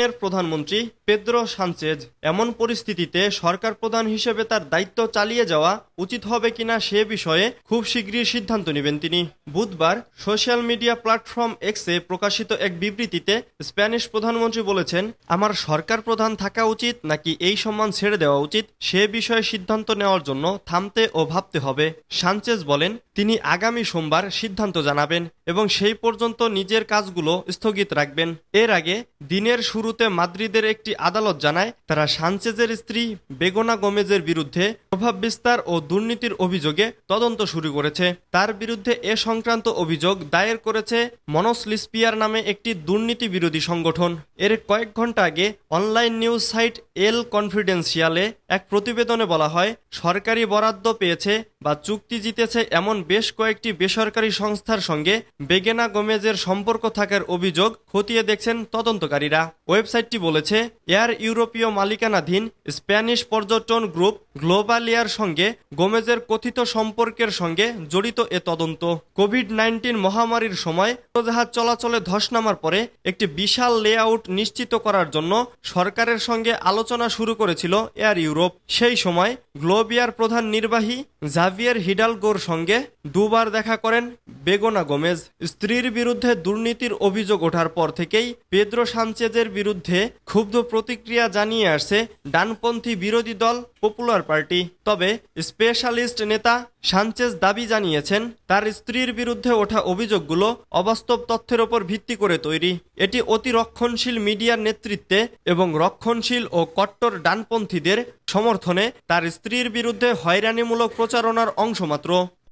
এর প্রধানমন্ত্রী Pedro Sanchez এমন পরিস্থিতিতে সরকার প্রধান হিসেবে তার দায়িত্ব চালিয়ে যাওয়া উচিত হবে কিনা সে বিষয়ে খুব শীঘ্রই সিদ্ধান্ত নেবেন তিনি। বুধবার সোশ্যাল মিডিয়া প্ল্যাটফর্ম এক্সে প্রকাশিত এক বিবৃতিতে স্প্যানিশ প্রধানমন্ত্রী বলেছেন, আমার সরকার প্রধান থাকা উচিত নাকি এই সম্মান ছেড়ে দেওয়া উচিত সে বিষয়ে সিদ্ধান্ত নেওয়ার জন্য থামতে ও ভাবতে হবে। সানচেজ বলেন, তিনি আগামী সোমবার সিদ্ধান্ত জানাবেন এবং সেই পর্যন্ত নিজের কাজগুলো স্থগিত রাখবেন। এর আগে দিনের শুরুতে মাদ্রিদের একটি আদালত জানায় তারা সানচেজের স্ত্রী বেগোনা গোমেজের বিরুদ্ধে প্রভাব বিস্তার ও দুর্নীতির অভিযোগে তদন্ত শুরু করেছে। তার বিরুদ্ধে এ সংক্রান্ত অভিযোগ দায়ের করেছে মনস লিসপিয়ার নামে একটি দুর্নীতি বিরোধী সংগঠন। এর কয়েক ঘন্টা আগে অনলাইন নিউজ সাইট এল কনফিডেন্সিয়ালে এক প্রতিবেদনে বলা হয়, সরকারি বরাদ্দ পেয়েছে বা চুক্তি জিতেছে এমন বেশ কয়েকটি বেসরকারি সংস্থার সঙ্গে বেগেনা গোমেজের সম্পর্ক থাকার অভিযোগ খতিয়ে দেখছেন তদন্তকারীরা। ওয়েবসাইটটি বলেছে, এয়ার ইউরোপীয় মালিকানাধীন স্প্যানিশ পর্যটন গ্রুপ গ্লোবালিয়ার সঙ্গে গোমেজের কথিত সম্পর্কের সঙ্গে জড়িত এ তদন্ত। কোভিড-19 মহামারীর সময় উড়োজাহাজ চলাচলে ধস নামার পরে একটি বিশাল লেআউট নিশ্চিত করার জন্য সরকারের সঙ্গে আলোচনা শুরু করেছিল এয়ার ইউরোপ। সেই সময় গ্লোবিয়ার প্রধান নির্বাহী জাভিয়ের হিডালগোর সঙ্গে দুবার দেখা করেন বেগোনা গোমেজ। স্ত্রীর বিরুদ্ধে দুর্নীতির অভিযোগ ওঠার পর থেকেই পেদ্রো সানচেজের বিরুদ্ধে ক্ষুব্ধ প্রতিক্রিয়া জানিয়ে আসছে ডানপন্থী বিরোধী দল পপুলার পার্টি। তবে স্পেশালিস্ট নেতা সানচেজ দাবি জানিয়েছেন, তার স্ত্রীর বিরুদ্ধে ওঠা অভিযোগগুলো অবাস্তব তথ্যের ওপর ভিত্তি করে তৈরি। এটি অতি রক্ষণশীল মিডিয়ার নেতৃত্বে এবং রক্ষণশীল ও কট্টর ডানপন্থীদের সমর্থনে তার স্ত্রীর বিরুদ্ধে হয়রানিমূলক প্রচারণার অংশ মাত্র।